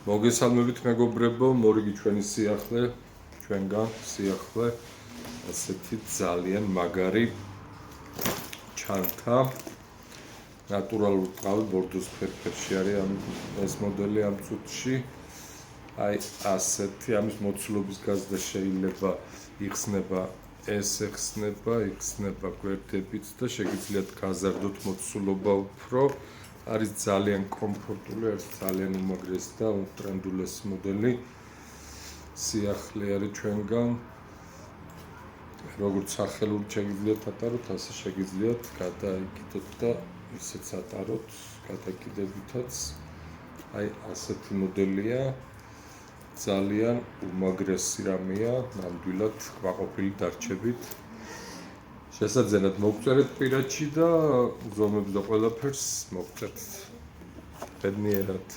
მოგესალმებით მეგობრებო, მორიგი ჩვენი სიახლე, ჩვენგან სიახლე, ასეთი ძალიან მაგარი ჩანთა. ნატურალური ტყავი ბორდოს ფერფერში არის ეს მოდელი ამ წუთში. აი ასეთი ამის მოცულობის გაზრდა შეიძლება იხსნება, ეს იხსნება გვერდებით და შეგიძლიათ გაზარდოთ მოცულობა უფრო. არის ძალიან კომფორტული, არის ძალიან უმაგრესი და ტრენდულესი მოდელი. სიახლე არის ჩვენგან. როგორც სახელური შეგიძლიათ ატაროთ, ასე შეგიძლიათ გადაიკიდოთ და ისეც ატაროთ, გადაკიდებითაც. აი ასეთი მოდელია. ძალიან უმაგრესი რამეა, ნამდვილად კმაყოფილი დარჩებით. შესაძენად მოგწერეთ პირადში და ზომებს და ყველაფერს მოგწერთ. ბედნიერად.